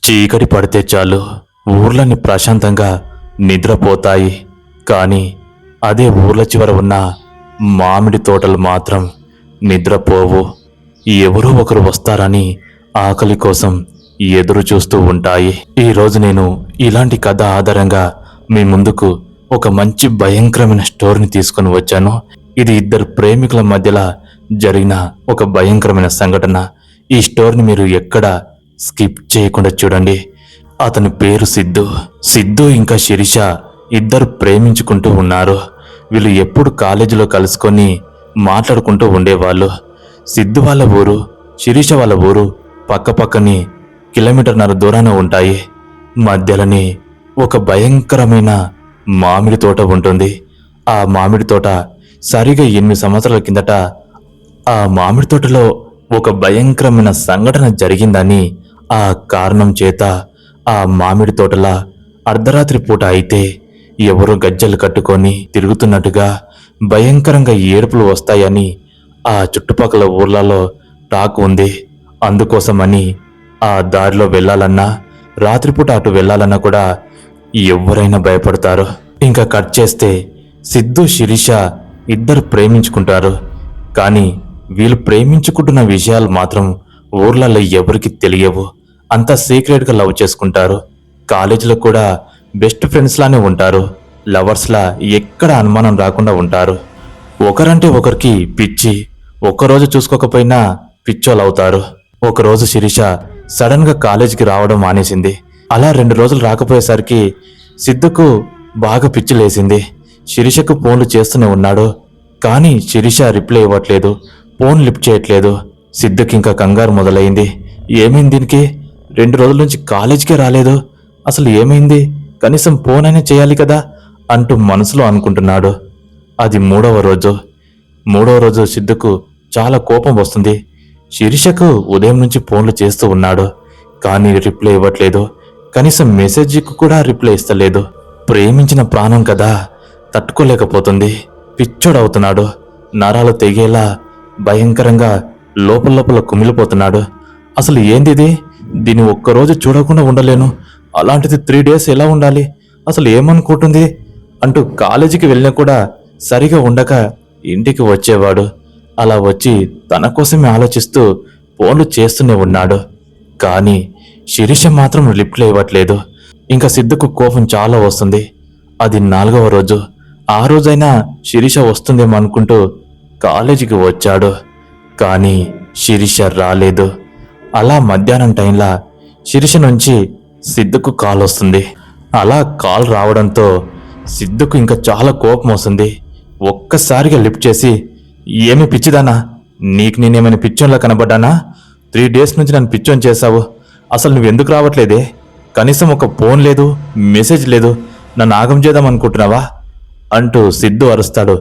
చీకటి పడితే చాలు ఊర్లన్నీ ప్రశాంతంగా నిద్రపోతాయి. కానీ అదే ఊర్ల చివర ఉన్న మామిడి తోటలు మాత్రం నిద్రపోవు. ఎవరో ఒకరు వస్తారని ఆకలి కోసం ఎదురు చూస్తూ ఉంటాయి. ఈరోజు నేను ఇలాంటి కథ ఆధారంగా మీ ముందుకు ఒక మంచి భయంకరమైన స్టోరీని తీసుకొని వచ్చాను. ఇది ఇద్దరు ప్రేమికుల మధ్యలో జరిగిన ఒక భయంకరమైన సంఘటన. ఈ స్టోరీని మీరు ఎక్కడ స్కిప్ చేయకుండా చూడండి. అతని పేరు సిద్ధు. సిద్ధు ఇంకా శిరీష ఇద్దరు ప్రేమించుకుంటూ ఉన్నారు. వీళ్ళు ఎప్పుడు కాలేజీలో కలుసుకొని మాట్లాడుకుంటూ ఉండేవాళ్ళు. సిద్ధు వాళ్ళ ఊరు, శిరీష వాళ్ళ ఊరు పక్కపక్కని కిలోమీటర్న్నర దూరాన ఉంటాయి. మధ్యలోని ఒక భయంకరమైన మామిడి తోట ఉంటుంది. ఆ మామిడి తోట సరిగా 8 సంవత్సరాల కిందట ఆ మామిడి తోటలో ఒక భయంకరమైన సంఘటన జరిగిందని, ఆ కారణం చేత ఆ మామిడి తోటలా అర్ధరాత్రి పూట అయితే ఎవరో గజ్జలు కట్టుకొని తిరుగుతున్నట్టుగా భయంకరంగా ఏడుపులు వస్తాయని ఆ చుట్టుపక్కల ఊర్లలో టాక్ ఉంది. అందుకోసమని ఆ దారిలో వెళ్ళాలన్నా, రాత్రిపూట అటు వెళ్ళాలన్నా కూడా ఎవరైనా భయపడతారు. ఇంకా కట్ చేస్తే సిద్ధు శిరీష ఇద్దరు ప్రేమించుకుంటారు. కానీ వీళ్ళు ప్రేమించుకుంటున్న విషయాలు మాత్రం ఊర్లలో ఎవరికి తెలియవు. అంతా సీక్రెట్గా లవ్ చేసుకుంటారు. కాలేజీలో కూడా బెస్ట్ ఫ్రెండ్స్ లానే ఉంటారు. లవర్స్లా ఎక్కడ అనుమానం రాకుండా ఉంటారు. ఒకరంటే ఒకరికి పిచ్చి. ఒక్కరోజు చూసుకోకపోయినా పిచ్చోలవుతారు. ఒకరోజు శిరీష సడన్ గా కాలేజీకి రావడం మానేసింది. అలా 2 రోజులు రాకపోయేసరికి సిద్ధుకు బాగా పిచ్చి లేసింది. శిరీషకు ఫోన్లు చేస్తూనే ఉన్నాడు. కానీ శిరీష రిప్లై ఇవ్వట్లేదు, ఫోన్ లిఫ్ట్ చేయట్లేదు. సిద్ధుకి ఇంకా కంగారు మొదలైంది. ఏమైంది దీనికి? 2 రోజుల నుంచి కాలేజీకే రాలేదు. అసలు ఏమైంది? కనీసం ఫోన్ అయినా చేయాలి కదా అంటూ మనసులో అనుకుంటున్నాడు. అది 3వ రోజు. 3వ రోజు సిద్ధుకు చాలా కోపం వస్తుంది. శిరీషకు ఉదయం నుంచి ఫోన్లు చేస్తూ ఉన్నాడు. కానీ రిప్లై ఇవ్వట్లేదు. కనీసం మెసేజ్కి కూడా రిప్లై ఇస్తలేదు. ప్రేమించిన ప్రాణం కదా, తట్టుకోలేకపోతుంది. పిచ్చోడవుతున్నాడు. నరాలు తెగేలా భయంకరంగా లోపల కుమిలిపోతున్నాడు. అసలు ఏందిది? దీన్ని ఒక్కరోజు చూడకుండా ఉండలేను. అలాంటిది 3 డేస్ ఎలా ఉండాలి? అసలు ఏమనుకుంటుంది అంటూ కాలేజీకి వెళ్ళినా కూడా సరిగా ఉండక ఇంటికి వచ్చేవాడు. అలా వచ్చి తన కోసమే ఆలోచిస్తూ ఫోన్లు చేస్తూనే ఉన్నాడు. కానీ శిరీష మాత్రం రిప్లై ఇవ్వట్లేదు. ఇంకా సిద్ధుకు కోపం చాలా వస్తుంది. అది 4వ రోజు. ఆ రోజైనా శిరీష వస్తుందేమో అనుకుంటూ కాలేజీకి వచ్చాడు. కానీ శిరీష రాలేదు. అలా మధ్యాహ్నం టైంలా శిరీష నుంచి సిద్ధుకు కాల్ వస్తుంది. అలా కాల్ రావడంతో సిద్ధుకు ఇంకా చాలా కోపం వస్తుంది. ఒక్కసారిగా లిఫ్ట్ చేసి, ఏమి పిచ్చిదానా? నీకు నేనేమైనా పిచ్చోన్లా కనబడ్డానా? 3 డేస్ నుంచి నన్ను పిచ్చోన్ చేశావు. అసలు నువ్వెందుకు రావట్లేదే? కనీసం ఒక ఫోన్ లేదు, మెసేజ్ లేదు. నన్ను ఆగం చేద్దాం అనుకుంటున్నావా అంటూ సిద్ధు అరుస్తాడు.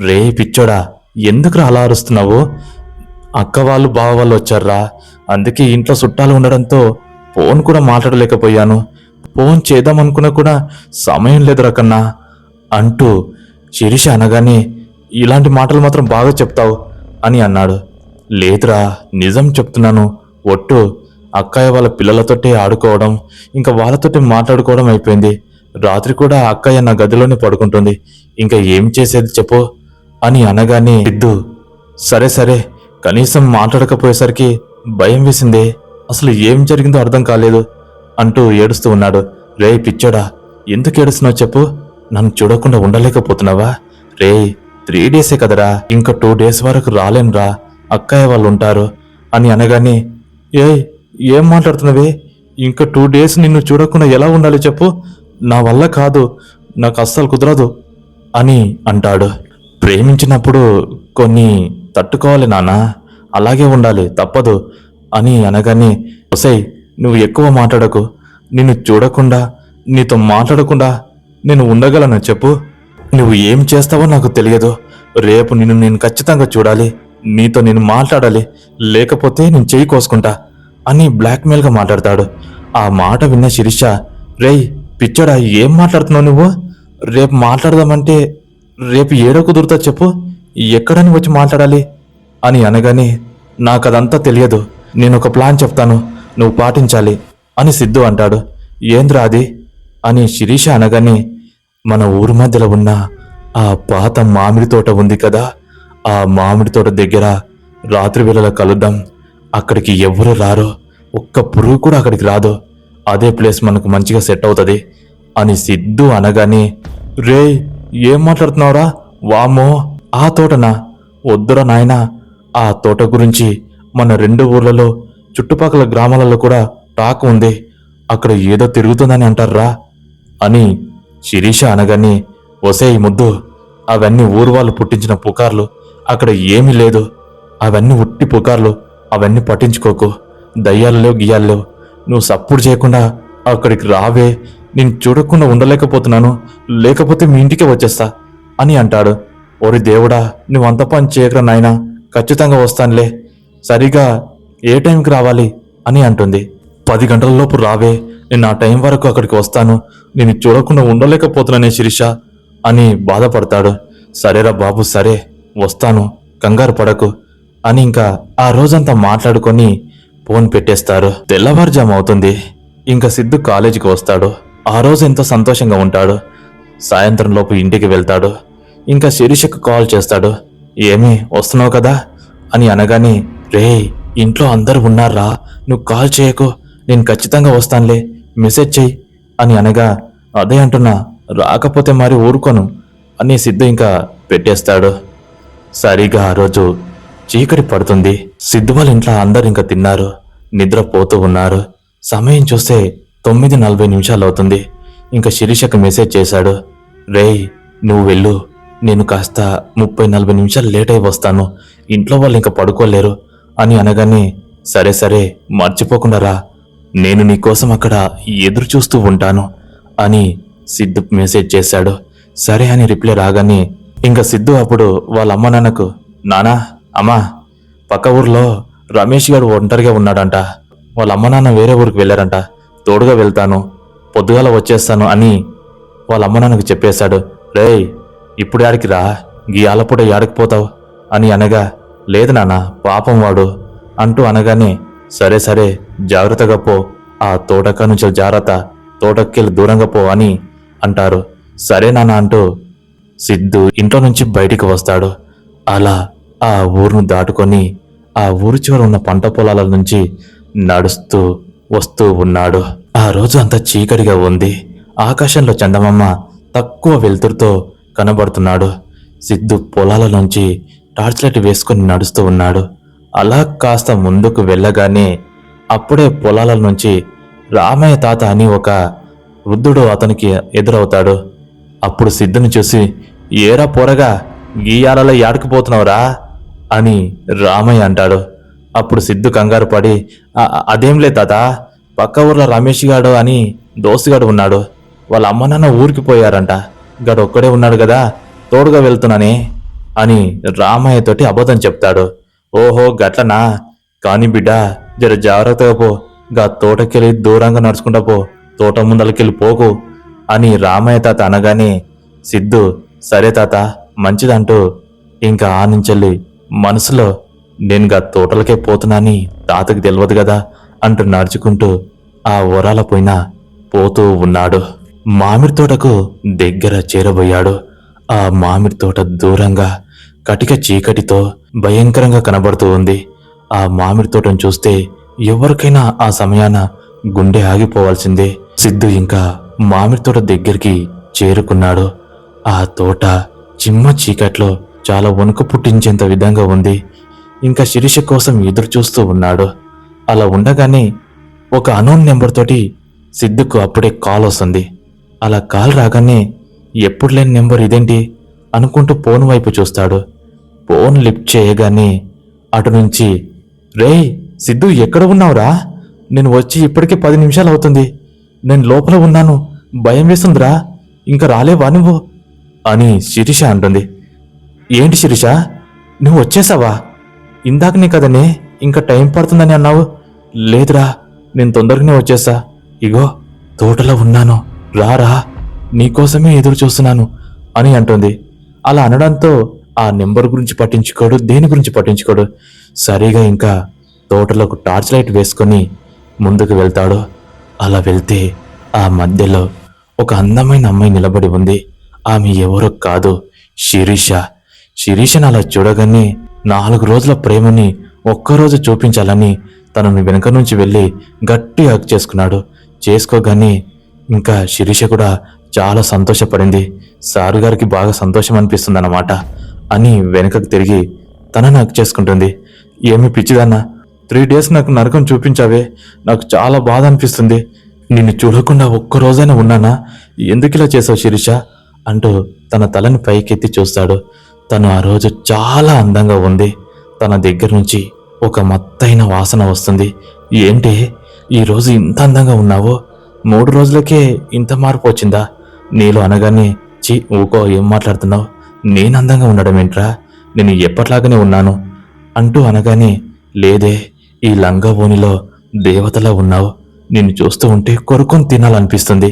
రే పిచ్చోడా, ఎందుకురా అలా అరుస్తున్నావు? అక్క వాళ్ళు బావ వాళ్ళు వచ్చారా, అందుకే ఇంట్లో చుట్టాలు ఉండడంతో ఫోన్ కూడా మాట్లాడలేకపోయాను. ఫోన్ చేద్దామనుకున్నా కూడా సమయం లేదురా కన్నా అంటూ శిరీష అనగానే, ఇలాంటి మాటలు మాత్రం బాగా చెప్తావు అని అన్నాడు. లేదురా, నిజం చెప్తున్నాను. ఒట్టు. అక్కయ్య వాళ్ళ పిల్లలతోటే ఆడుకోవడం, ఇంకా వాళ్ళతోటే మాట్లాడుకోవడం అయిపోయింది. రాత్రి కూడా అక్కయ్య నా గదిలోనే పడుకుంటుంది. ఇంకా ఏం చేసేది చెప్పు అని అనగానే సిద్ధు, సరే సరే, కనీసం మాట్లాడకపోయేసరికి భయం వేసిందే. అసలు ఏం జరిగిందో అర్థం కాలేదు అంటూ ఏడుస్తూ ఉన్నాడు. రే పిచ్చోడా, ఎందుకు ఏడుస్తున్నావు చెప్పు? నన్ను చూడకుండా ఉండలేకపోతున్నావా? రే 3 డేసే కదరా, ఇంకా 2 డేస్ వరకు రాలేనురా, అక్కయ్య వాళ్ళు ఉంటారు అని అనగానే, ఏం మాట్లాడుతున్నావే? ఇంకా 2 డేస్ నిన్ను చూడకుండా ఎలా ఉండాలి చెప్పు? నా వల్ల కాదు, నాకు అస్సలు కుదరదు అని అంటాడు. ప్రేమించినప్పుడు కొన్ని తట్టుకోవాలి నాన్నా, అలాగే ఉండాలి, తప్పదు అని అనగానే, ఒసై నువ్వు ఎక్కువ మాట్లాడకు. నిన్ను చూడకుండా, నీతో మాట్లాడకుండా నేను ఉండగలను చెప్పు? నువ్వు ఏం చేస్తావో నాకు తెలియదు. రేపు నిన్ను నేను ఖచ్చితంగా చూడాలి, నీతో నేను మాట్లాడాలి, లేకపోతే నేను చెయ్యి కోసుకుంటా అని బ్లాక్మెయిల్గా మాట్లాడతాడు. ఆ మాట విన్న శిరీష, రేయ్ పిచ్చోడా, ఏం మాట్లాడుతున్నావు నువ్వు? రేపు మాట్లాడదామంటే రేపు ఏడో కుదురుతా చెప్పు? ఎక్కడని వచ్చి మాట్లాడాలి అని అనగానే, నాకదంతా తెలియదు. నేను ఒక ప్లాన్ చెప్తాను, నువ్వు పాటించాలి అని సిద్ధు అంటాడు. ఏంద్రా అది అని శిరీష అనగానే, మన ఊరి మధ్యలో ఉన్న ఆ పాత మామిడి తోట ఉంది కదా, ఆ మామిడి తోట దగ్గర రాత్రి వేళలా కలుద్దాం. అక్కడికి ఎవరు రారు, ఒక్క పురుగు కూడా అక్కడికి రాదు. అదే ప్లేస్ మనకు మంచిగా సెట్ అవుతుంది అని సిద్ధు అనగానే, రే ఏం మాట్లాడుతున్నావురా? వామ్మో, ఆ తోటనా? వద్దురా నాయనా, ఆ తోట గురించి మన 2 ఊర్లలో చుట్టుపక్కల గ్రామాలలో కూడా టాక్ ఉంది. అక్కడ ఏదో తిరుగుతుందని అంటారా అని శిరీష అనగానే, ఒసేయ్ ముద్దు, అవన్నీ ఊరు వాళ్ళు పుట్టించిన పుకార్లు. అక్కడ ఏమీ లేదు, అవన్నీ ఉట్టి పుకార్లు. అవన్నీ పట్టించుకోకు. దయ్యాల్లో గియ్యాల్లో నువ్వు సప్పుడు చేయకుండా అక్కడికి రావే. నేను చూడకుండా ఉండలేకపోతున్నాను, లేకపోతే మీ ఇంటికే వచ్చేస్తా అని అంటాడు. ఓరి దేవుడా, నువ్వంత పని చేయకరా నాయనా, ఖచ్చితంగా వస్తానులే. సరిగా ఏ టైంకి రావాలి అని అంటుంది. 10 గంటలలోపు రావే, నేను ఆ టైం వరకు అక్కడికి వస్తాను. నేను చూడకుండా ఉండలేకపోతున్నానే శిరీష అని బాధపడతాడు. సరేరా బాబు, సరే వస్తాను, కంగారు పడకు అని ఇంకా ఆ రోజంతా మాట్లాడుకొని ఫోన్ పెట్టేస్తారు. తెల్లవారుజాము అవుతుంది. ఇంకా సిద్ధు కాలేజీకి వస్తాడు. ఆ రోజు ఎంతో సంతోషంగా ఉంటాడు. సాయంత్రం లోపు ఇంటికి వెళ్తాడు. ఇంకా శిరీషకు కాల్ చేస్తాడు. ఏమీ వస్తున్నావు కదా అని అనగానే, రే ఇంట్లో అందరూ ఉన్నారా, నువ్వు కాల్ చేయకు, నేను ఖచ్చితంగా వస్తానులే, మెసేజ్ చెయ్యి అని అనగా, అదే అంటున్నా, రాకపోతే మరి ఊరుకోను అని సిద్ధు ఇంకా పెట్టేస్తాడు. సరిగా ఆ రోజు చీకటి పడుతుంది. సిద్ధు వాళ్ళ ఇంట్లో అందరు ఇంకా తిన్నారు, నిద్రపోతూ ఉన్నారు. సమయం చూస్తే 9:40 అవుతుంది. ఇంకా శిరీషకు మెసేజ్ చేశాడు. రేయ్ నువ్వు వెళ్ళు, నేను కాస్త 30-40 నిమిషాలు లేట్ అయి వస్తాను, ఇంట్లో వాళ్ళు ఇంకా పడుకోలేరు అని అనగానే, సరే సరే మర్చిపోకుండా రా, నేను నీకోసం అక్కడ ఎదురు చూస్తూ ఉంటాను అని సిద్ధు మెసేజ్ చేశాడు. సరే అని రిప్లై రాగానే ఇంకా సిద్ధు అప్పుడు వాళ్ళ అమ్మ నాన్నకు, నానా అమ్మా, పక్క ఊర్లో రమేష్ గారు ఒంటరిగా ఉన్నాడంట, వాళ్ళ అమ్మ నాన్న వేరే ఊరికి వెళ్ళారంట, తోడుగా వెళ్తాను, పొద్దుగాల వచ్చేస్తాను అని వాళ్ళ అమ్మ నాన్నకు చెప్పేశాడు. రేయ్ ఇప్పుడు యాడికి రా, గీ అలపుడ యాడకపోతావు అని అనగా, లేదు నాన్న పాపం వాడు అంటూ అనగానే, సరే సరే జాగ్రత్తగా పో, ఆ తోటక నుంచి జాగ్రత్త, తోటకెళ్ళి దూరంగా పో అని అంటారు. సరే నాన్న అంటూ సిద్ధు ఇంట్లో నుంచి బయటికి వస్తాడు. అలా ఆ ఊరును దాటుకొని ఆ ఊరు చివర ఉన్న పంట పొలాల నుంచి నడుస్తూ వస్తూ ఉన్నాడు. ఆ రోజు అంతా చీకటిగా ఉంది. ఆకాశంలో చందమామ తక్కువ వెలుతురుతో కనబడుతున్నాడు. సిద్ధు పొలాల నుంచి టార్చ్ లైట్ వేసుకుని నడుస్తూ ఉన్నాడు. అలా కాస్త ముందుకు వెళ్ళగానే అప్పుడే పొలాల నుంచి రామయ్య తాత అని ఒక వృద్ధుడు అతనికి ఎదురవుతాడు. అప్పుడు సిద్ధుని చూసి, ఏరా పోరగా, గీయాలలో యాడుకుపోతున్నావురా అని రామయ్య అంటాడు. అప్పుడు సిద్ధు కంగారు పడి, అదేంలే తాత, పక్క ఊర్లో రమేష్ గాడు అని దోస్తుగాడు ఉన్నాడు, వాళ్ళ అమ్మ నాన్న ఊరికి పోయారంట, గడు ఒక్కడే ఉన్నాడు కదా, తోడుగా వెళ్తున్నానే అని రామయ్యతోటి అబద్ధం చెప్తాడు. ఓహో గట్లనా, కాని బిడ్డ జర జాగ్రత్తగా పో, గా తోటకెళ్ళి దూరంగా నడుచుకుంటా పో, తోట ముందలకెళ్ళి పోకు అని రామయ్య తాత అనగానే సిద్ధు, సరే తాత మంచిదంటూ ఇంకా ఆ నుంచెల్లి మనసులో, నేను గా తోటలకే పోతున్నాని తాతకి తెలియదు కదా అంటూ నడుచుకుంటూ ఆ వరాల పోయిన పోతూ ఉన్నాడు. మామిడి తోటకు దగ్గర చేరబోయాడు. ఆ మామిడి తోట దూరంగా కటిక చీకటితో భయంకరంగా కనబడుతూ ఉంది. ఆ మామిడి తోటను చూస్తే ఎవరికైనా ఆ సమయాన గుండె ఆగిపోవాల్సిందే. సిద్ధు ఇంకా మామిడి తోట దగ్గరికి చేరుకున్నాడు. ఆ తోట చిమ్మ చీకట్లో చాలా వణుకు పుట్టించేంత విధంగా ఉంది. ఇంకా శిరీష కోసం ఎదురు చూస్తూ ఉన్నాడు. అలా ఉండగానే ఒక అనోన్ నెంబర్ తోటి సిద్ధుకు అప్పుడే కాల్ వస్తుంది. అలా కాల్ రాగానే ఎప్పుడు లేని నెంబర్ ఇదేంటి అనుకుంటూ ఫోన్ వైపు చూస్తాడు. ఫోన్ లిఫ్ట్ చేయగానే అటు నుంచి, రేయ్ సిద్ధు ఎక్కడ ఉన్నావురా, నేను వచ్చి ఇప్పటికే 10 నిమిషాలు అవుతుంది, నేను లోపల ఉన్నాను, భయం వేస్తుందిరా, ఇంకా రాలేవా నువ్వు అని శిరీష అంటుంది. ఏంటి శిరీష, నువ్వు వచ్చేసావా? ఇందాకనే కదనే ఇంకా టైం పడుతుందని అన్నావు. లేదురా, నేను తొందరగానే వచ్చేసా, ఇగో తోటలో ఉన్నాను, రారా, నీకోసమే ఎదురు చూస్తున్నాను అని అంటుంది. అలా అనడంతో ఆ నెంబర్ గురించి పట్టించుకోడు, దేని గురించి పట్టించుకోడు. సరిగా ఇంకా తోటలోకి టార్చ్ లైట్ వేసుకొని ముందుకు వెళ్తాడు. అలా వెళ్తే ఆ మధ్యలో ఒక అందమైన అమ్మాయి నిలబడి ఉంది. ఆమె ఎవరో కాదు, శిరీష. శిరీషను అలా చూడగానే 4 రోజుల ప్రేమని ఒక్కరోజు చూపించాలని తనను వెనక నుంచి వెళ్ళి గట్టి హగ్ చేసుకున్నాడు. చేసుకోగానే ఇంకా శిరీష కూడా చాలా సంతోషపడింది. సారు గారికి బాగా సంతోషం అనిపిస్తుందన్నమాట అని వెనకకు తిరిగి తనను హగ్ చేసుకుంటుంది. ఏమి పిచ్చిదన్నా, 3 డేస్ నాకు నరకం చూపించావే, నాకు చాలా బాధ అనిపిస్తుంది. నిన్ను చూడకుండా ఒక్కరోజైనా ఉన్నానా? ఎందుకు ఇలా చేసావు శిరీష అంటూ తన తలని పైకెత్తి చూస్తాడు. తను ఆ రోజు చాలా అందంగా ఉంది. తన దగ్గర నుంచి ఒక మత్తైన వాసన వస్తుంది. ఏంటి ఈరోజు ఇంత అందంగా ఉన్నావో? 3 రోజులకే ఇంత మార్పు వచ్చిందా నీలో అనగానే, ఊకో, ఏం మాట్లాడుతున్నావు? నేను అందంగా ఉండడం ఏంట్రా, నేను ఎప్పట్లాగానే ఉన్నాను అంటూ అనగానే, లేదే, ఈ లంగా ఓణిలో దేవతలా ఉన్నావు, నిన్ను చూస్తూ ఉంటే కొరుకొని తినాలనిపిస్తుంది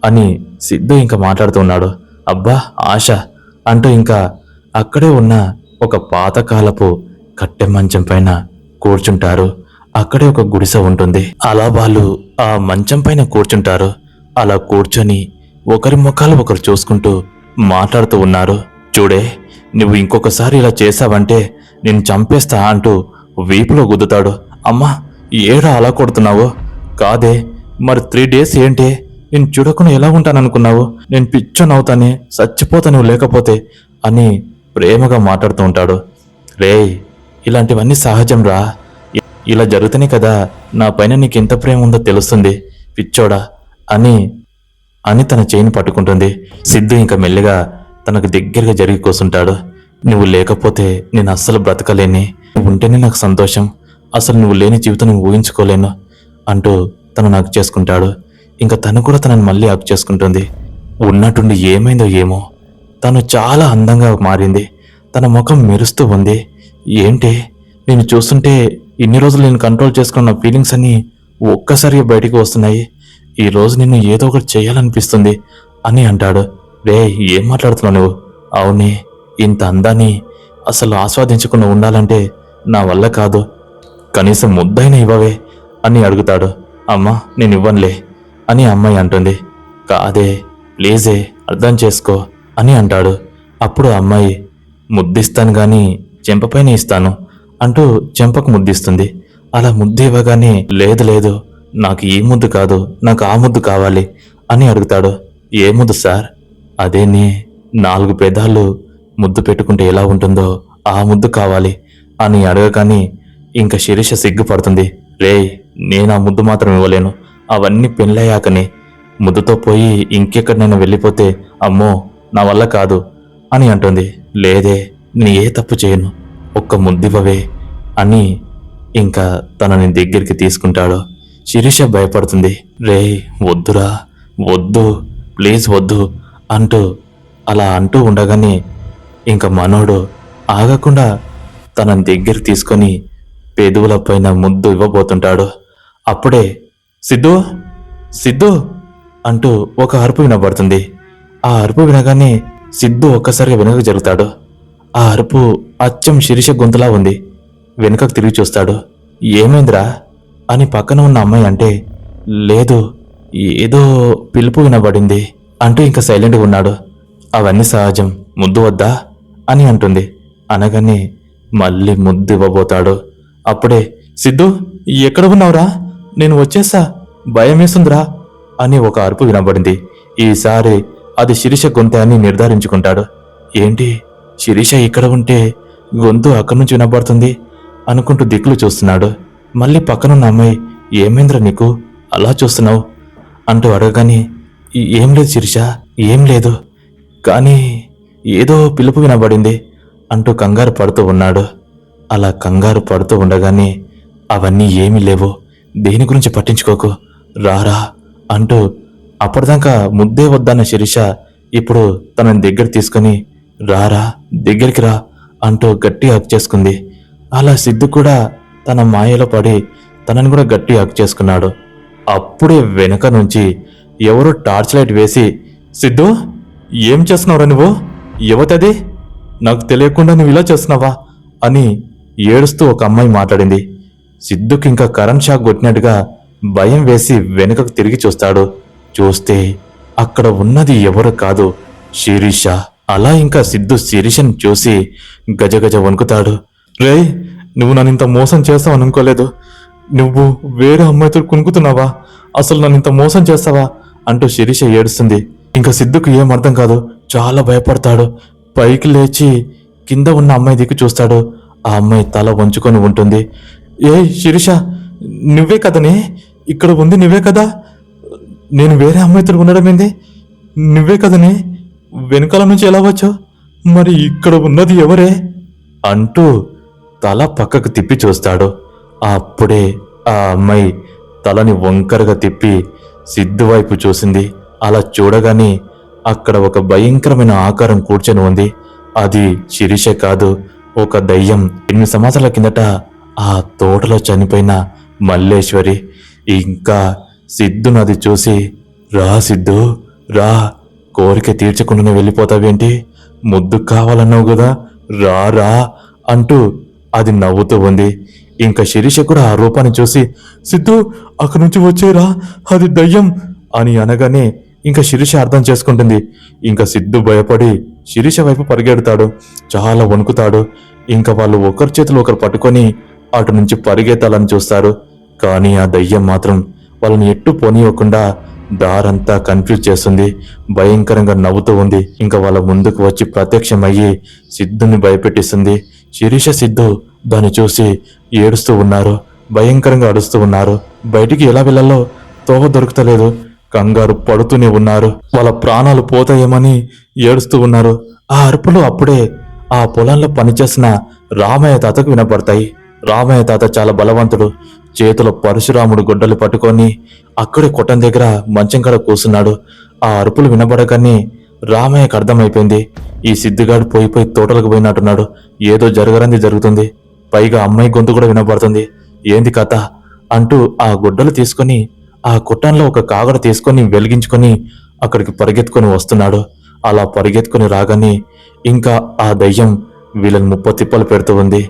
అని సిద్ధు ఇంకా మాట్లాడుతూ ఉన్నాడు. అబ్బా ఆశ అంటూ ఇంకా అక్కడే ఉన్న ఒక పాతకాలపు కట్టె మంచం పైన కూర్చుంటారు. అక్కడే ఒక గుడిసె ఉంటుంది. అలా వాళ్ళు ఆ మంచం పైన కూర్చుంటారు. అలా కూర్చొని ఒకరి ముఖాలు ఒకరు చూసుకుంటూ మాట్లాడుతూ ఉన్నారు. చూడే, నువ్వు ఇంకొకసారి ఇలా చేశావంటే నేను చంపేస్తా అంటూ వీపులో గుద్దుతాడు. అమ్మా, ఏడా అలా కొడుతున్నావు? కాదే, మరి 3 డేస్ ఏంటి? నేను చూడకుండా ఎలా ఉంటాననుకున్నావు? నేను పిచ్చోనవుతానే, చచ్చిపోతా నువ్వు లేకపోతే అని ప్రేమగా మాట్లాడుతూ ఉంటాడు. రేయ్, ఇలాంటివన్నీ సహజం రా, ఇలా జరుగుతూనే కదా నా పైన నీకెంత ప్రేమ ఉందో తెలుస్తుంది పిచ్చోడా అని తన చేయిని పట్టుకుంటుంది. సిద్ధు ఇంకా మెల్లిగా తనకు దగ్గరగా జరిగి కూసుంటాడు. నువ్వు లేకపోతే నేను అస్సలు బ్రతకలేని, నువ్వు ఉంటేనే నాకు సంతోషం, అసలు నువ్వు లేని జీవితం నేను ఊహించుకోలేను అంటూ తను హగ్ చేసుకుంటాడు. ఇంకా తను కూడా తనని మళ్ళీ హగ్ చేసుకుంటుంది. ఉన్నట్టుండి ఏమైందో ఏమో, తను చాలా అందంగా మారింది. తన ముఖం మెరుస్తూ ఉంది. ఏంటి, నేను చూస్తుంటే ఇన్ని రోజులు నేను కంట్రోల్ చేసుకున్న ఫీలింగ్స్ అన్నీ ఒక్కసారిగా బయటికి వస్తున్నాయి. ఈరోజు నిన్ను ఏదో ఒకటి చేయాలనిపిస్తుంది అని అంటాడు. రే, ఏం మాట్లాడుతున్నావు నువ్వు? అవునే, ఇంత అందాన్ని అసలు ఆస్వాదించకుండా ఉండాలంటే నా వల్ల కాదు, కనీసం ముద్దైనా ఇవ్వవే అని అడుగుతాడు. అమ్మా, నేను ఇవ్వనులే అని అమ్మాయి అంటుంది. కాదే, ప్లీజే, అర్థం చేసుకో అని అంటాడు. అప్పుడు అమ్మాయి, ముద్దిస్తాను గాని చెంపపైన ఇస్తాను అంటూ చెంపకు ముద్దిస్తుంది. అలా ముద్దు ఇవ్వగానే, లేదు లేదు, నాకు ఈ ముద్దు కాదు, నాకు ఆ ముద్దు కావాలి అని అడుగుతాడు. ఏ ముద్దు సార్? అదేనే, 4 పెదాలు ముద్దు పెట్టుకుంటే ఎలా ఉంటుందో ఆ ముద్దు కావాలి అని అడగగానే ఇంకా శిరీష సిగ్గుపడుతుంది. రేయ్, నేను ఆ ముద్దు మాత్రం ఇవ్వలేను, అవన్నీ పెళ్ళయ్యాకనే. ముద్దుతో పోయి ఇంకెక్కడినైనా వెళ్ళిపోతే అమ్మో నా వల్ల కాదు అని అంటుంది. లేదే, నేను ఏ తప్పు చేయను, ఒక్క ముద్దివ్వవే అని ఇంకా తనని దగ్గరికి తీసుకుంటాడు. శిరీష భయపడుతుంది. రేయ్, వద్దురా, వద్దు, ప్లీజ్ వద్దు అంటూ అలా అంటూ ఉండగానే ఇంకా మనోడు ఆగకుండా తనని దగ్గర తీసుకొని పెదవుల పైన ముద్దు ఇవ్వబోతుంటాడు. అప్పుడే సిద్ధు, సిద్ధు అంటూ ఒక అరుపు వినబడుతుంది. ఆ అరుపు వినగానే సిద్ధు ఒక్కసారిగా వెనుకకు జరుగుతాడు. ఆ అరుపు అచ్చం శిరీష గొంతులా ఉంది. వెనుకకు తిరిగి చూస్తాడు. ఏమైందిరా అని పక్కన ఉన్న అమ్మాయి అంటే, లేదు, ఏదో పిలుపు వినబడింది అంటూ ఇంకా సైలెంట్గా ఉన్నాడు. అవన్నీ సహజం, ముద్దు వద్దా అని అంటుంది. అనగానే మళ్ళీ ముద్దు ఇవ్వబోతాడు. అప్పుడే సిద్ధు, ఎక్కడ ఉన్నావురా? నేను వచ్చేసా, భయమేస్తుందిరా అని ఒక అరుపు వినబడింది. ఈసారి అది శిరీష గొంతే అని నిర్ధారించుకుంటాడు. ఏంటి, శిరీష ఇక్కడ ఉంటే గొంతు అక్కడి నుంచి వినబడుతుంది అనుకుంటూ దిక్కులు చూస్తున్నాడు. మళ్ళీ పక్కనున్న అమ్మాయి, ఏమైందిరా నీకు అలా చూస్తున్నావు అంటూ అడగగానే, ఏం లేదు శిరీష, ఏం లేదు, కానీ ఏదో పిలుపు వినబడింది అంటూ కంగారు పడుతూ ఉన్నాడు. అలా కంగారు పడుతూ ఉండగానే, అవన్నీ ఏమీ లేవు, దేని గురించి పట్టించుకోకు, రారా అంటూ అప్పటిదాకా ముద్దే వద్దన్న శిరీష ఇప్పుడు తనని దగ్గర తీసుకుని, రారా, దగ్గరికి రా అంటూ గట్టి హక్ చేసుకుంది. అలా సిద్ధు కూడా తన మాయలో పడి తనని కూడా గట్టి హక్ చేసుకున్నాడు. అప్పుడే వెనక నుంచి ఎవరో టార్చ్ లైట్ వేసి, సిద్ధు, ఏం చేస్తున్నావురా నువ్వు? యువతది, నాకు తెలియకుండా నువ్వు ఇలా చేస్తున్నావా అని ఏడుస్తూ ఒక అమ్మాయి మాట్లాడింది. సిద్ధుకి ఇంకా కరెంట్ షాక్ కొట్టినట్టుగా భయం వేసి వెనుకకు తిరిగి చూస్తాడు. చూస్తే అక్కడ ఉన్నది ఎవరు కాదు, శిరీష. అలా ఇంకా సిద్ధు శిరీషను చూసి గజగజ వణుకుతాడు. రేయ్, నువ్వు నన్ను ఇంత మోసం చేస్తావని అనుకోలేదు. నువ్వు వేరే అమ్మాయితో కునుకుతున్నావా? అసలు నన్ను ఇంత మోసం చేస్తావా అంటూ శిరీష ఏడుస్తుంది. ఇంకా సిద్ధుకు ఏం అర్థం కాదు, చాలా భయపడతాడు. పైకి లేచి కింద ఉన్న అమ్మాయి దిక్కు చూస్తాడు. ఆ అమ్మాయి తల వంచుకొని ఉంటుంది. ఏ శిరీష, నువ్వే కదనే ఇక్కడ ఉంది? నువ్వే కదా? నేను వేరే అమ్మాయితో ఉండడం ఏంది? నువ్వే కదనే? వెనకాల నుంచి ఎలా వచ్చావు? మరి ఇక్కడ ఉన్నది ఎవరే అంటూ తల పక్కకు తిప్పి చూస్తాడు. అప్పుడే ఆ అమ్మాయి తలని వంకరగా తిప్పి సిద్ధు వైపు చూసింది. అలా చూడగానే అక్కడ ఒక భయంకరమైన ఆకారం కూర్చొని ఉంది. అది శిరీష కాదు, ఒక దయ్యం. 8 సంవత్సరాల కిందట ఆ తోటలో చనిపోయిన మల్లేశ్వరి. ఇంకా సిద్ధును అది చూసి, రా సిద్ధు రా, కోరిక తీర్చకుండానే వెళ్ళిపోతావేంటి? ముద్దు కావాలన్నావు కదా, రా రా అంటూ అది నవ్వుతూ ఉంది. ఇంకా శిరీష కూడా ఆ రూపాన్ని చూసి, సిద్ధు అక్కడి నుంచి వచ్చేరా, అది దయ్యం అని అనగానే ఇంకా శిరీష అర్థం చేసుకుంటుంది. ఇంకా సిద్ధు భయపడి శిరీష వైపు పరిగెడతాడు. చాలా వణుకుతాడు. ఇంకా వాళ్ళు ఒకరి చేతులు ఒకరు పట్టుకొని అటు నుంచి పరిగెత్తాలని చూస్తారు. కానీ ఆ దయ్యం మాత్రం వాళ్ళని ఎట్టు పోనీయకుండా దారంతా కన్ఫ్యూజ్ చేస్తుంది. భయంకరంగా నవ్వుతూ ఉంది. ఇంకా వాళ్ళ ముందుకు వచ్చి ప్రత్యక్షమయ్యి సిద్ధుని భయపెట్టిస్తుంది. శిరీష, సిద్ధు దాన్ని చూసి ఏడుస్తూ ఉన్నారు. భయంకరంగా అడుస్తూ ఉన్నారు. బయటికి ఎలా వెళ్ళాలో తోవ దొరుకుతలేదు. కంగారు పడుతూనే ఉన్నారు. వాళ్ళ ప్రాణాలు పోతాయేమని ఏడుస్తూ ఉన్నారు. ఆ అరుపులు అప్పుడే ఆ పొలంలో పనిచేసిన రామయ్య తాతకు వినపడతాయి. రామయ్య తాత చాలా బలవంతుడు. చేతిలో పరశురాముడు గొడ్డలు పట్టుకొని అక్కడే కొట్టం దగ్గర మంచం కాడ కూర్చున్నాడు. ఆ అరుపులు వినబడగానే రామయ్యకు అర్థమైపోయింది, ఈ సిద్ధిగాడు పోయి తోటలకు పోయినట్టున్నాడు. ఏదో జరగరంది జరుగుతుంది. పైగా అమ్మాయి గొంతు కూడా వినబడుతుంది. ఏంది కథ అంటూ ఆ గుడ్డలు తీసుకొని ఆ కుట్టంలో ఒక కాగడ తీసుకొని వెలిగించుకొని అక్కడికి పరిగెత్తుకొని వస్తున్నాడు. అలా పరిగెత్తుకొని రాగానే ఇంకా ఆ దయ్యం వీళ్ళని ముప్పతిప్పలు పెడుతూ ఉంది.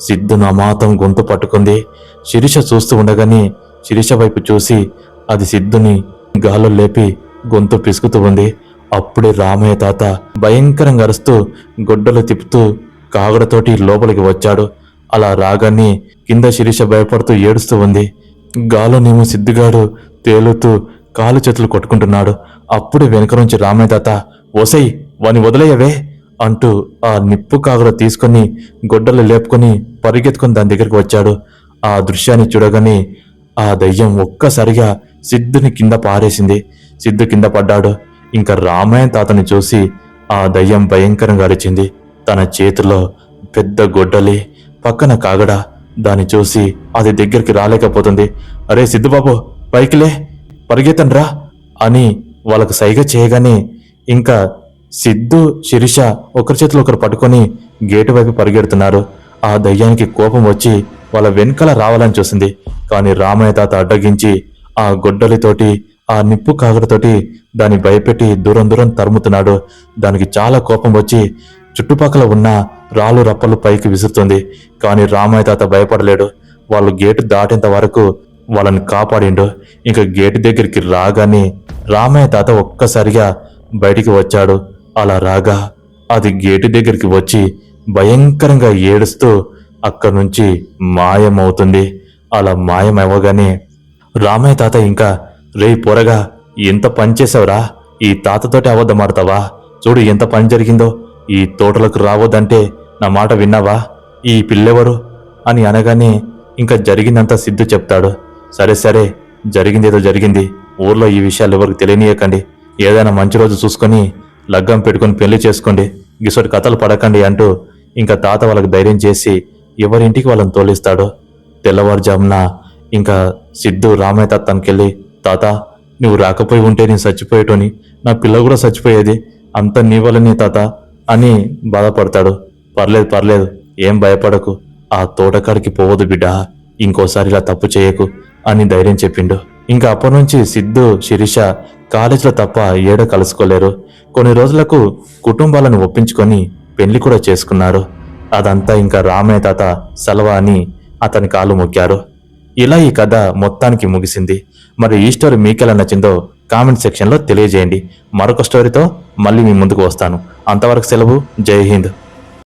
సిద్ధును అమాతం గొంతు పట్టుకుంది. శిరీష చూస్తూ ఉండగానే శిరీష వైపు చూసి అది సిద్ధుని గాల్లో లేపి గొంతు పిసుకుతూ ఉంది. అప్పుడే రామయ్య తాత భయంకరంగా అరుస్తూ గొడ్డలు తిప్పుతూ కాగడతోటి లోపలికి వచ్చాడు. అలా రాగానే కింద శిరీష భయపడుతూ ఏడుస్తూ ఉంది. గాలోనేమో సిద్ధిగాడు తేలుతూ కాలు చేతులు కొట్టుకుంటున్నాడు. అప్పుడే వెనుక నుంచి రామయ్య తాత, ఓసై వాని వదిలేయవే అంటూ ఆ నిప్పు కాగడ తీసుకొని గొడ్డలు లేపుకొని పరిగెత్తుకొని దాని దగ్గరికి వచ్చాడు. ఆ దృశ్యాన్ని చూడగానే ఆ దయ్యం ఒక్కసారిగా సిద్ధుని కింద పారేసింది. సిద్ధు కింద పడ్డాడు. ఇంకా రామయ్య తాతని చూసి ఆ దయ్యం భయంకరంగా అరిచింది. తన చేతిలో పెద్ద గొడ్డలి, పక్కన కాగడ. దాన్ని చూసి అది దగ్గరికి రాలేకపోతుంది. అరే సిద్ధుబాబు, పైకిలే, పరిగెత్తండ్రా అని వాళ్ళకు సైగ చేయగానే ఇంకా సిద్ధు, శిరీష ఒకరి చేతిలో ఒకరు పట్టుకొని గేటు వైపు పరిగెడుతున్నారు. ఆ దయ్యానికి కోపం వచ్చి వాళ్ళ వెనకాల రావాలని చూసింది. కానీ రామయ్య తాత అడ్డగించి ఆ గొడ్డలితోటి ఆ నిప్పు కాగడతోటి దాన్ని భయపెట్టి దూరం దూరం తరుముతున్నాడు. దానికి చాలా కోపం వచ్చి చుట్టుపక్కల ఉన్న రాళ్ళు రప్పలు పైకి విసురుతుంది. కానీ రామయ్య తాత భయపడలేడు. వాళ్ళు గేటు దాటేంత వరకు వాళ్ళని కాపాడిండు. ఇంకా గేటు దగ్గరికి రాగానే రామయ్య తాత ఒక్కసారిగా బయటికి వచ్చాడు. అలా రాగా అది గేటు దగ్గరికి వచ్చి భయంకరంగా ఏడుస్తూ అక్కడి నుంచి మాయమవుతుంది. అలా మాయమవ్వగానే రామయ్య తాత ఇంకా, రే పొరగా, ఎంత పని చేసావురా? ఈ తాతతోటి అబద్ధమాడతావా? చూడు ఎంత పని జరిగిందో. ఈ తోటలకు రావద్దంటే నా మాట విన్నావా? ఈ పిల్లెవరు అని అనగానే ఇంకా జరిగిందంతా సిద్ధు చెప్తాడు. సరే సరే, జరిగిందేదో జరిగింది. ఊర్లో ఈ విషయాలు ఎవరికి తెలియనీయకండి. ఏదైనా మంచి రోజు చూసుకొని లగ్గం పెట్టుకొని పెళ్లి చేసుకోండి. గిసోటి కథలు పడకండి అంటూ ఇంకా తాత వాళ్ళకి ధైర్యం చేసి ఎవరింటికి వాళ్ళని తోలిస్తాడు. తెల్లవారుజామున ఇంకా సిద్ధు రామయ్య తాత తనకెళ్ళి, తాత నువ్వు రాకపోయి ఉంటే నేను చచ్చిపోయేటోని, నా పిల్ల కూడా చచ్చిపోయేది, అంతా నీ వల్లనే తాత అని బాధపడతాడు. పర్లేదు పర్లేదు, ఏం భయపడకు, ఆ తోటకాడికి పోవద్దు బిడ్డ, ఇంకోసారి ఇలా తప్పు చేయకు అని ధైర్యం చెప్పిండు. ఇంకా అప్పటి నుంచి సిద్ధు, శిరీష కాలేజీలో తప్ప ఏడ కలుసుకోలేరు. కొన్ని రోజులకు కుటుంబాలను ఒప్పించుకొని పెళ్లి కూడా చేసుకున్నారు. అదంతా ఇంకా రామయ్య తాత సలవా అని అతని కాలు మొక్కారు. ఇలా ఈ కథ మొత్తానికి ముగిసింది. మరి ఈ స్టోరీ మీకెలా నచ్చిందో కామెంట్ సెక్షన్లో తెలియజేయండి. మరొక స్టోరీతో మళ్ళీ మీ ముందుకు వస్తాను. అంతవరకు సెలవు. జై హింద్.